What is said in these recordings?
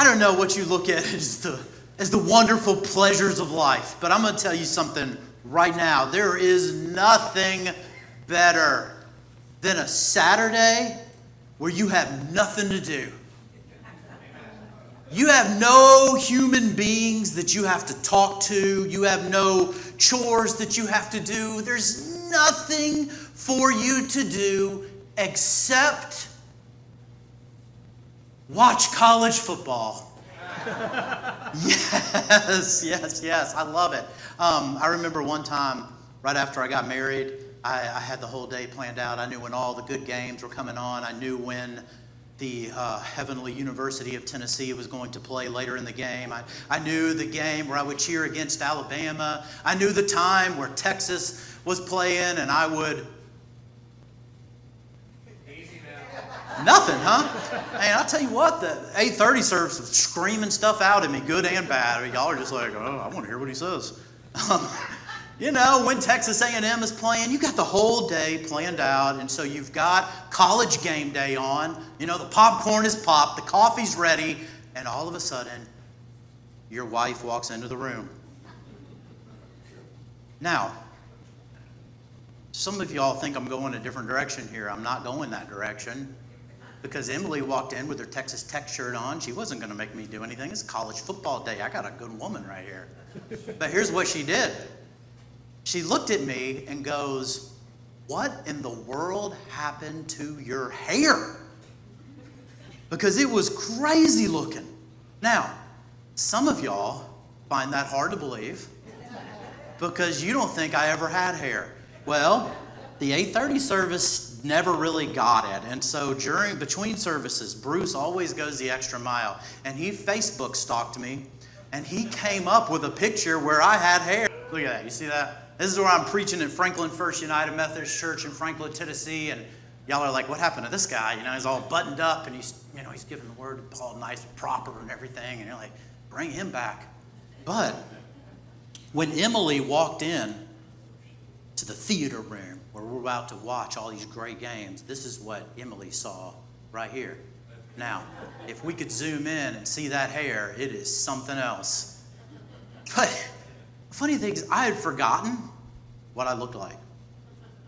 I don't know what you look at as the wonderful pleasures of life, but I'm going to tell you something right now. There is nothing better than a Saturday where you have nothing to do. You have no human beings that you have to talk to. You have no chores that you have to do. There's nothing for you to do except watch college football. Yes. I love it. I remember one time, right after I got married, I had the whole day planned out. I knew when all the good games were coming on. I knew when the Heavenly University of Tennessee was going to play later in the game. I knew the game where I would cheer against Alabama. I knew the time where Texas was playing, and I would... Nothing, huh? Man, I'll tell you what, the 8:30 service was screaming stuff out at me, good and bad. I mean, y'all are just like, oh, I want to hear what he says. When Texas A&M is playing, you got the whole day planned out, and so you've got college game day on. The popcorn is popped, the coffee's ready, and all of a sudden, your wife walks into the room. Now, some of y'all think I'm going a different direction here. I'm not going that direction. Because Emily walked in with her Texas Tech shirt on. She wasn't going to make me do anything. It's college football day. I got a good woman right here. But here's what she did. She looked at me and goes, "What in the world happened to your hair?" Because it was crazy looking. Now, some of y'all find that hard to believe because you don't think I ever had hair. Well, the 8:30 service never really got it. And so between services, Bruce always goes the extra mile. And he Facebook stalked me, and he came up with a picture where I had hair. Look at that. You see that? This is where I'm preaching at Franklin First United Methodist Church in Franklin, Tennessee. And y'all are like, what happened to this guy? He's all buttoned up, and he's giving the word all nice and proper and everything. And you're like, bring him back. But when Emily walked in to the theater room, where we're about to watch all these great games, this is what Emily saw right here. Now, if we could zoom in and see that hair, it is something else. But the funny thing is, I had forgotten what I looked like,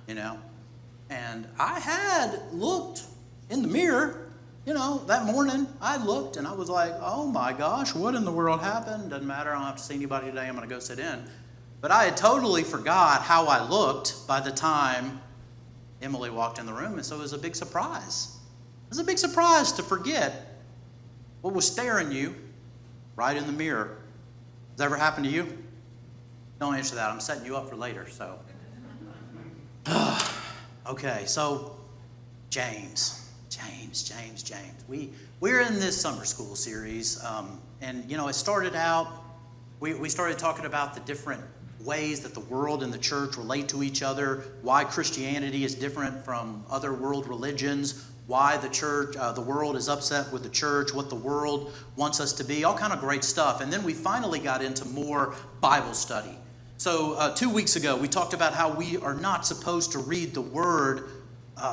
And I had looked in the mirror, that morning. I looked and I was like, oh my gosh, what in the world happened? Doesn't matter, I don't have to see anybody today, I'm going to go sit in. But I had totally forgot how I looked by the time Emily walked in the room, and so it was a big surprise. It was a big surprise to forget what was staring you right in the mirror. Has that ever happened to you? Don't answer that. I'm setting you up for later. So, okay. So, James. We're in this summer school series, and it started out. We started talking about the different ways that the world and the church relate to each other, why Christianity is different from other world religions, why the world is upset with the church, what the world wants us to be, all kind of great stuff. And then we finally got into more Bible study. So 2 weeks ago, we talked about how we are not supposed to read the Word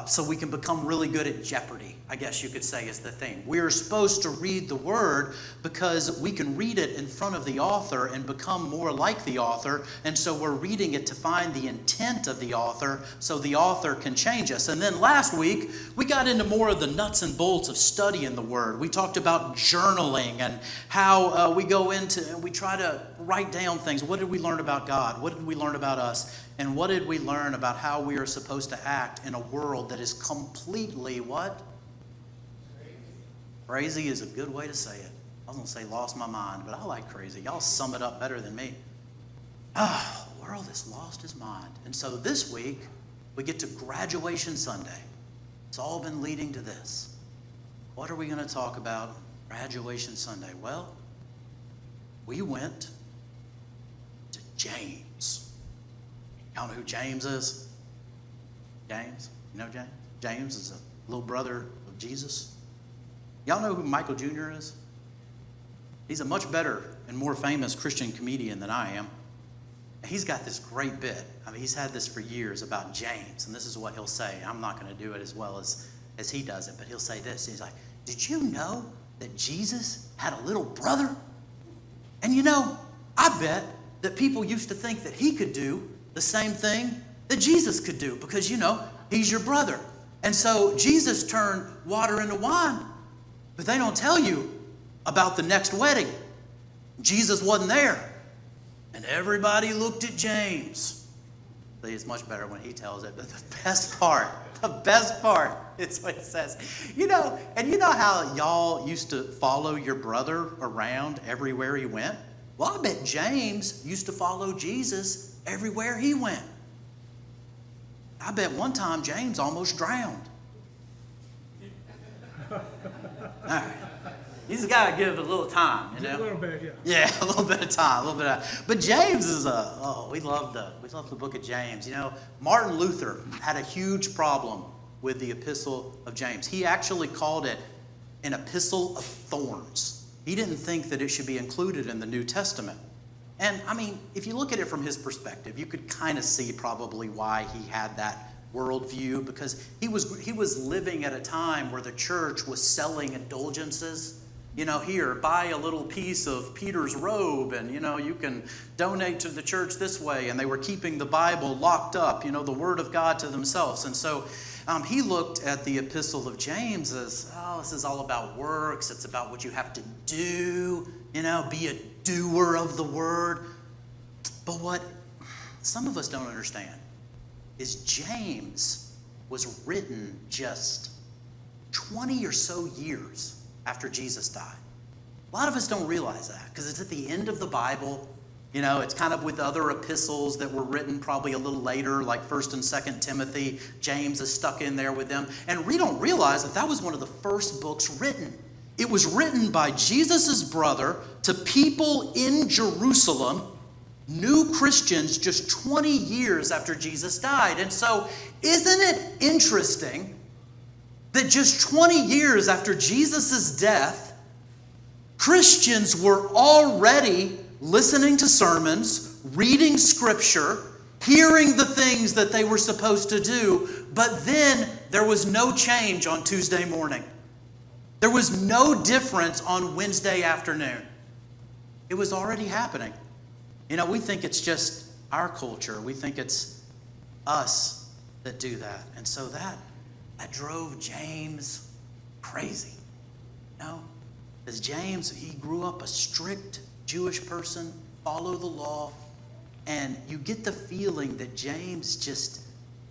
so we can become really good at Jeopardy, I guess you could say is the thing. We're supposed to read the Word because we can read it in front of the author and become more like the author. And so we're reading it to find the intent of the author so the author can change us. And then last week, we got into more of the nuts and bolts of studying the Word. We talked about journaling and how we try to write down things. What did we learn about God? What did we learn about us? And what did we learn about how we are supposed to act in a world that is completely what? Crazy is a good way to say it. I was going to say lost my mind, but I like crazy. Y'all sum it up better than me. The world has lost his mind. And so this week, we get to Graduation Sunday. It's all been leading to this. What are we going to talk about Graduation Sunday? Well, we went to James. Y'all know who James is? James? You know James? James is a little brother of Jesus. Y'all know who Michael Jr. is? He's a much better and more famous Christian comedian than I am. He's got this great bit. He's had this for years about James, and this is what he'll say. I'm not going to do it as well as he does it, but he'll say this. He's like, did you know that Jesus had a little brother? And you know, I bet that people used to think that he could do the same thing that Jesus could do because, you know, he's your brother. And so Jesus turned water into wine. But they don't tell you about the next wedding. Jesus wasn't there. And everybody looked at James. See, it's much better when he tells it. But the best part is what it says. You know, and you know how y'all used to follow your brother around everywhere he went? Well, I bet James used to follow Jesus everywhere he went. I bet one time James almost drowned. All right. You just got to give it a little time, you know? A little bit, yeah. Yeah, a little bit of time, a little bit of. But James is we love the book of James. You know, Martin Luther had a huge problem with the Epistle of James. He actually called it an epistle of thorns. He didn't think that it should be included in the New Testament. And I mean, if you look at it from his perspective, you could kind of see probably why he had that worldview, because he was living at a time where the church was selling indulgences. You know, here, buy a little piece of Peter's robe and, you know, you can donate to the church this way. And they were keeping the Bible locked up, you know, the Word of God to themselves. And so he looked at the Epistle of James as, oh, this is all about works. It's about what you have to do, you know, be a doer of the Word. But what some of us don't understand is James was written just 20 or so years after Jesus died. A lot of us don't realize that because it's at the end of the Bible. You know, it's kind of with other epistles that were written probably a little later, like 1st and 2nd Timothy. James is stuck in there with them. And we don't realize that that was one of the first books written. It was written by Jesus' brother to people in Jerusalem, new Christians, just 20 years after Jesus died. And so, isn't it interesting that just 20 years after Jesus' death, Christians were already listening to sermons, reading scripture, hearing the things that they were supposed to do, but then there was no change on Tuesday morning. There was no difference on Wednesday afternoon. It was already happening. You know, we think it's just our culture. We think it's us that do that. And so that drove James crazy. You know, because James, he grew up a strict Jewish person, follow the law, and you get the feeling that James just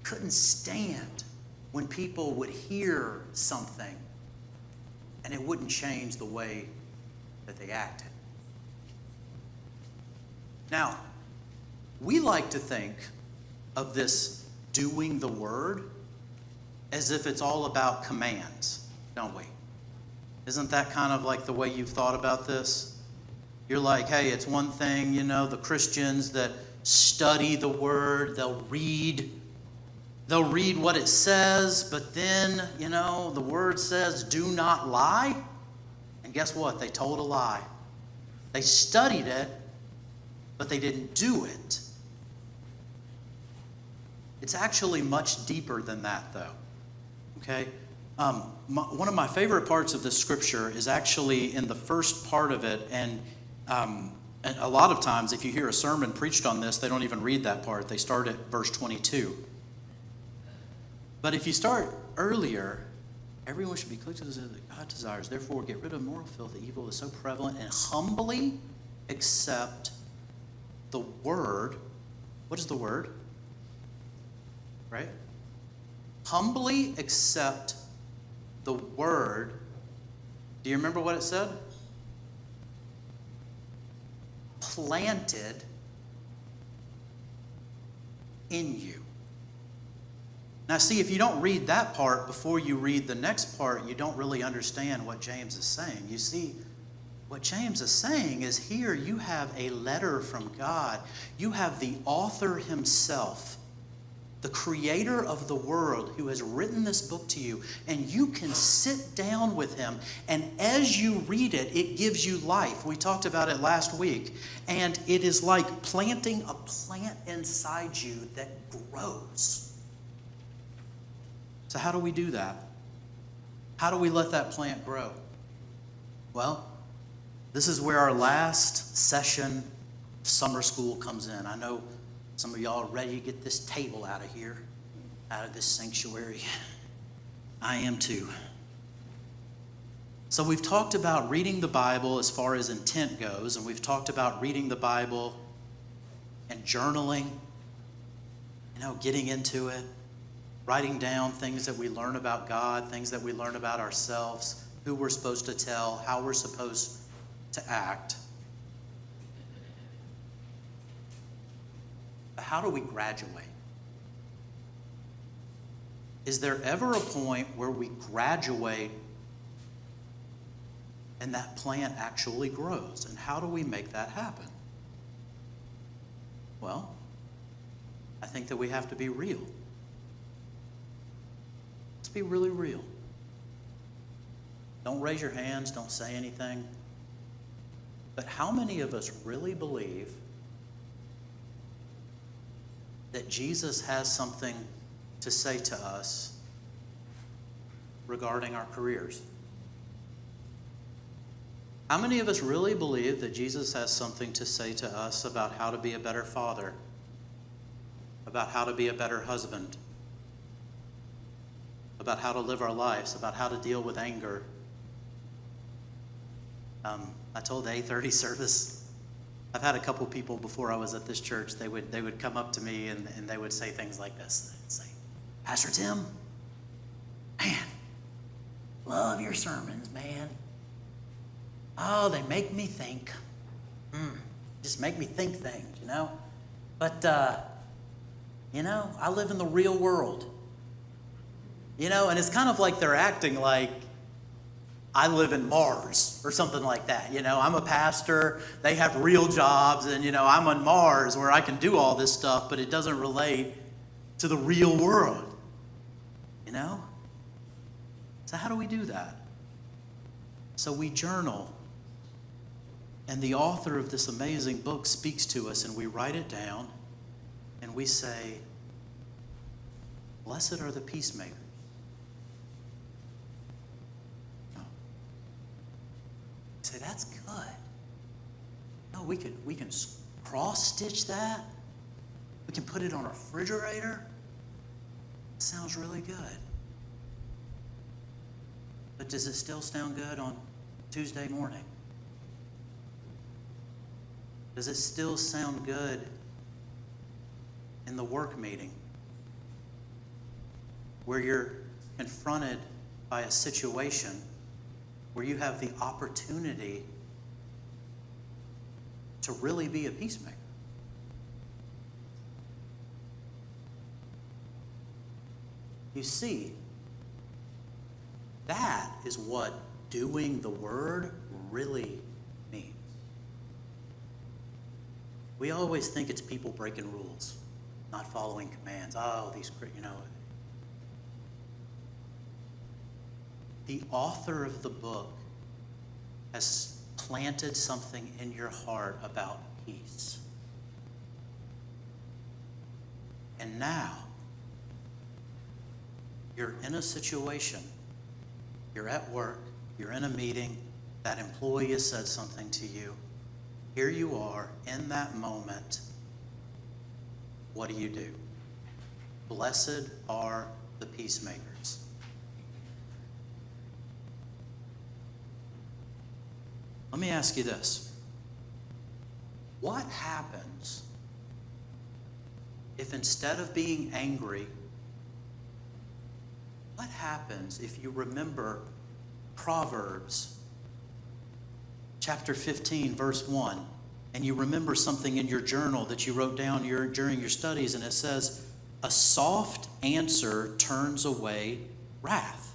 couldn't stand when people would hear something and it wouldn't change the way that they acted. Now, we like to think of this doing the word as if it's all about commands, don't we? Isn't that kind of like the way you've thought about this? You're like, hey, it's one thing, you know, the Christians that study the word, they'll read what it says, but then, you know, the word says, do not lie. And guess what? They told a lie. They studied it, but they didn't do it. It's actually much deeper than that, though. Okay? One of my favorite parts of this scripture is actually in the first part of it, and a lot of times if you hear a sermon preached on this, they don't even read that part. They start at verse 22. But if you start earlier, everyone should be cooked to the that God desires. Therefore, get rid of moral filth, the evil is so prevalent, and humbly accept the word. What is the word? Right? Humbly accept the word. Do you remember what it said? Planted in you. Now, see, if you don't read that part before you read the next part, you don't really understand what James is saying. You see, what James is saying is here you have a letter from God. You have the author himself, the creator of the world, who has written this book to you, and you can sit down with him, and as you read it, it gives you life. We talked about it last week, and it is like planting a plant inside you that grows. So how do we do that? How do we let that plant grow? Well, this is where our last session of summer school comes in. I know some of y'all are ready to get this table out of here, out of this sanctuary. I am too. So we've talked about reading the Bible as far as intent goes, and we've talked about reading the Bible and journaling, getting into it, writing down things that we learn about God, things that we learn about ourselves, who we're supposed to tell, how we're supposed to act. But how do we graduate? Is there ever a point where we graduate and that plant actually grows? And how do we make that happen? Well, I think that we have to be real. Let's be really real. Don't raise your hands, don't say anything. But how many of us really believe that Jesus has something to say to us regarding our careers? How many of us really believe that Jesus has something to say to us about how to be a better father, about how to be a better husband, about how to live our lives, about how to deal with anger? I told the 8:30 service, I've had a couple people before I was at this church, they would come up to me and they would say things like this. They'd say, "Pastor Tim, man, love your sermons, man. Oh, they make me think. Just make me think things, But, I live in the real world. And it's kind of like they're acting like I live in Mars or something like that. I'm a pastor, they have real jobs, and, I'm on Mars where I can do all this stuff, but it doesn't relate to the real world, So how do we do that? So we journal. And the author of this amazing book speaks to us, and we write it down, and we say, "Blessed are the peacemakers." No. You say, "That's good." No, we can cross-stitch that. We can put it on a refrigerator. It sounds really good. But does it still sound good on Tuesday morning? Does it still sound good in the work meeting where you're confronted by a situation where you have the opportunity to really be a peacemaker? You see, that is what doing the word really means. We always think it's people breaking rules, not following commands. The author of the book has planted something in your heart about peace. And now, you're in a situation, you're at work, you're in a meeting, that employee has said something to you. Here you are in that moment. What do? Blessed are the peacemakers. Let me ask you this. What happens if instead of being angry, what happens if you remember Proverbs chapter 15, verse 1, and you remember something in your journal that you wrote down during your studies, and it says, "A soft answer turns away wrath."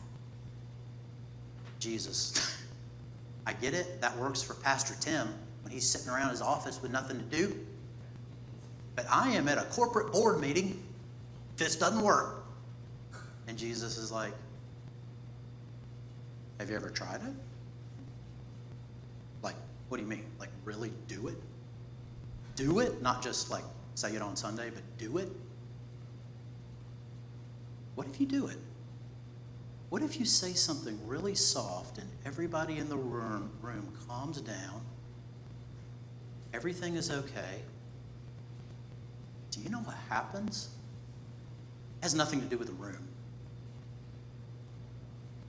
Jesus. I get it. That works for Pastor Tim when he's sitting around his office with nothing to do. But I am at a corporate board meeting. This doesn't work. And Jesus is like, "Have you ever tried it?" Like, what do you mean? Like, really do it? Do it? Not just like say it on Sunday, but do it? What if you do it? What if you say something really soft and everybody in the room calms down? Everything is okay. Do you know what happens? It has nothing to do with the room.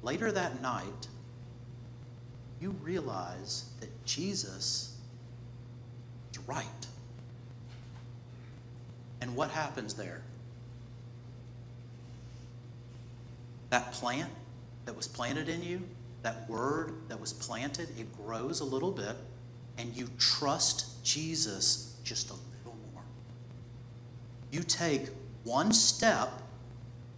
Later that night, you realize that Jesus is right. And what happens there? That plant that was planted in you, that word that was planted, it grows a little bit, and you trust Jesus just a little more. You take one step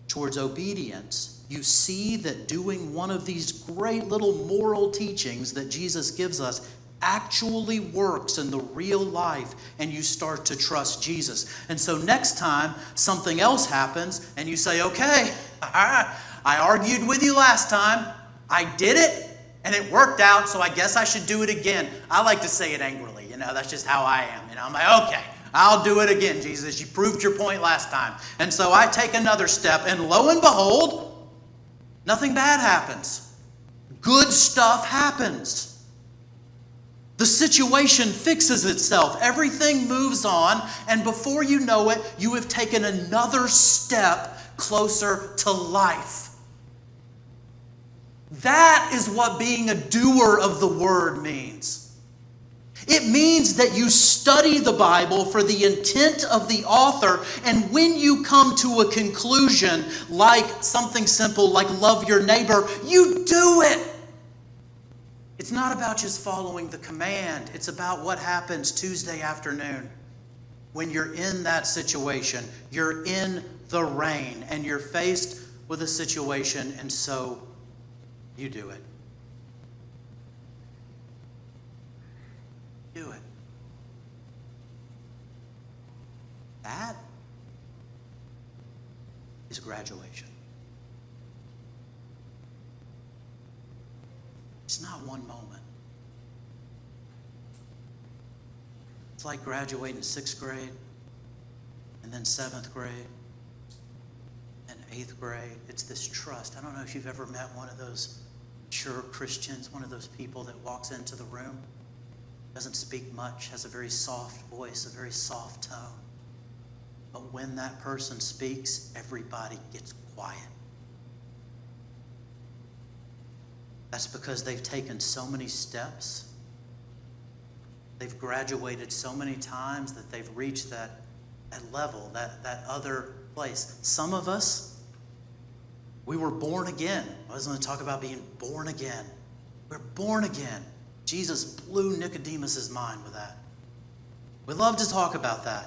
towards obedience. You see that doing one of these great little moral teachings that Jesus gives us actually works in the real life, and you start to trust Jesus. And so next time something else happens and you say, okay, I argued with you last time, I did it, and it worked out, so I guess I should do it again. I like to say it angrily, that's just how I am. I'm like, okay, I'll do it again, Jesus. You proved your point last time. And so I take another step, and lo and behold, nothing bad happens. Good stuff happens. The situation fixes itself. Everything moves on, and before you know it, you have taken another step closer to life. That is what being a doer of the word means. It means that you study the Bible for the intent of the author, and when you come to a conclusion, like something simple like love your neighbor, you do it. It's not about just following the command. It's about what happens Tuesday afternoon when you're in that situation. You're in the rain, and you're faced with a situation, and so you do it. Do it. That is graduation. It's not one moment. It's like graduating 6th grade, and then 7th grade, and 8th grade. It's this trust. I don't know if you've ever met one of those mature Christians, one of those people that walks into the room, doesn't speak much, has a very soft voice, a very soft tone. But when that person speaks, everybody gets quiet. That's because they've taken so many steps. They've graduated so many times that they've reached that level, that other place. Some of us, we were born again. I was going to talk about being born again. We're born again. Jesus blew Nicodemus' mind with that. We love to talk about that.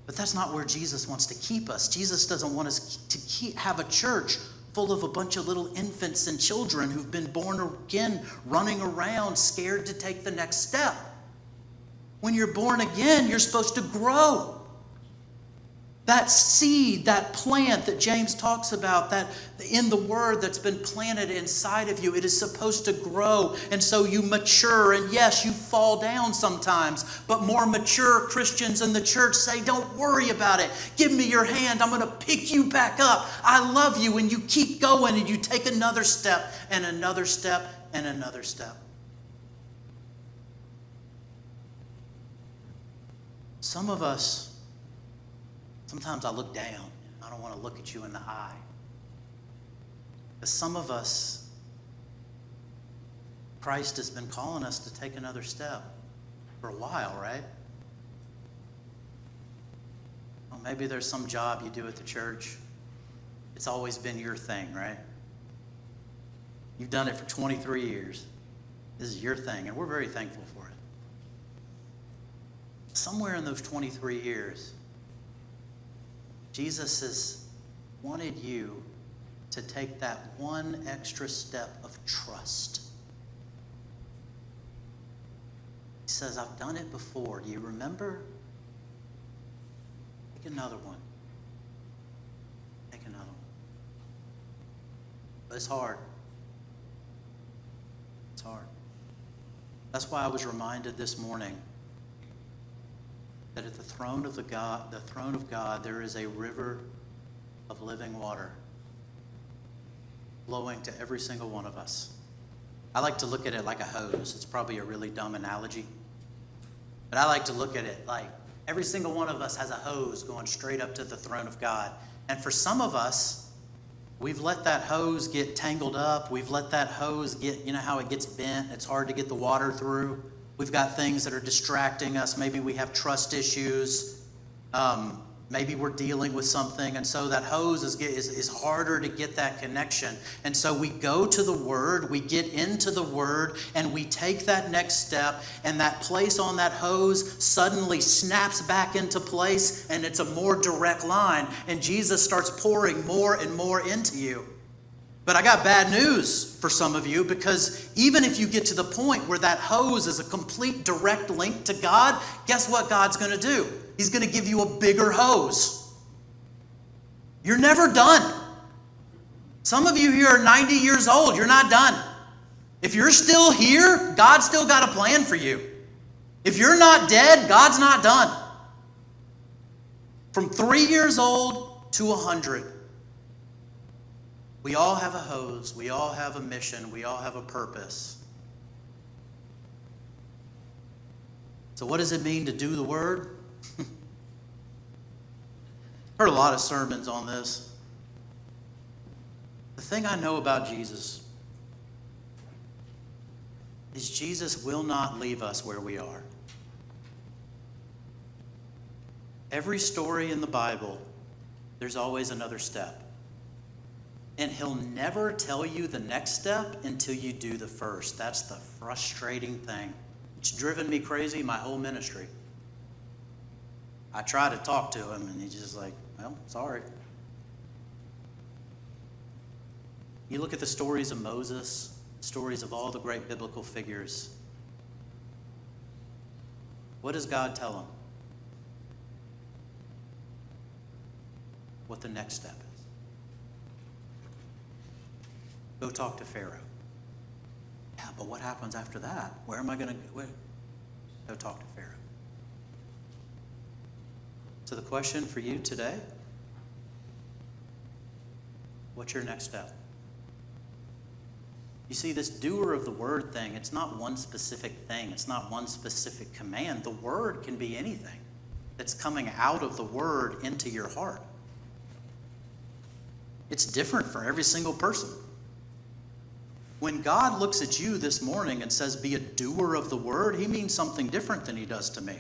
But that's not where Jesus wants to keep us. Jesus doesn't want us to have a church full of a bunch of little infants and children who've been born again, running around, scared to take the next step. When you're born again, you're supposed to grow. That seed, that plant that James talks about, that in the word that's been planted inside of you, it is supposed to grow. And so you mature, and yes, you fall down sometimes, but more mature Christians in the church say, don't worry about it. Give me your hand. I'm going to pick you back up. I love you. And you keep going, and you take another step and another step and another step. Some of us, sometimes I look down. I don't want to look at you in the eye. But some of us, Christ has been calling us to take another step for a while, right? Well, maybe there's some job you do at the church. It's always been your thing, right? You've done it for 23 years. This is your thing, and we're very thankful for it. Somewhere in those 23 years, Jesus has wanted you to take that one extra step of trust. He says, I've done it before. Do you remember? Take another one. Take another one. But it's hard. It's hard. That's why I was reminded this morning that at the throne of God, there is a river of living water. flowing to every single one of us. I like to look at it like a hose. It's probably a really dumb analogy. But I like to look at it like every single one of us has a hose going straight up to the throne of God. And for some of us, we've let that hose get tangled up. We've let that hose get, you know how it gets bent? It's hard to get the water through. We've got things that are distracting us. Maybe we have trust issues. Maybe we're dealing with something. And so that hose is harder to get that connection. And so we go to the Word, we get into the Word, and we take that next step. And that place on that hose suddenly snaps back into place. And it's a more direct line. And Jesus starts pouring more and more into you. But I got bad news for some of you, because even if you get to the point where that hose is a complete direct link to God, guess what God's going to do? He's going to give you a bigger hose. You're never done. Some of you here are 90 years old. You're not done. If you're still here, God's still got a plan for you. If you're not dead, God's not done. From 3 years old to 100. We all have a hose. We all have a mission. We all have a purpose. So what does it mean to do the Word? Heard a lot of sermons on this. The thing I know about Jesus is Jesus will not leave us where we are. Every story in the Bible, there's always another step. And He'll never tell you the next step until you do the first. That's the frustrating thing. It's driven me crazy my whole ministry. I try to talk to Him, and He's just like, well, sorry. You look at the stories of Moses, stories of all the great biblical figures. What does God tell them? What the next step is. Go talk to Pharaoh. Yeah, but what happens after that? Where am I going to go? Go talk to Pharaoh. So the question for you today, what's your next step? You see, this doer of the word thing, it's not one specific thing. It's not one specific command. The word can be anything that's coming out of the word into your heart. It's different for every single person. When God looks at you this morning and says, be a doer of the word, He means something different than He does to me.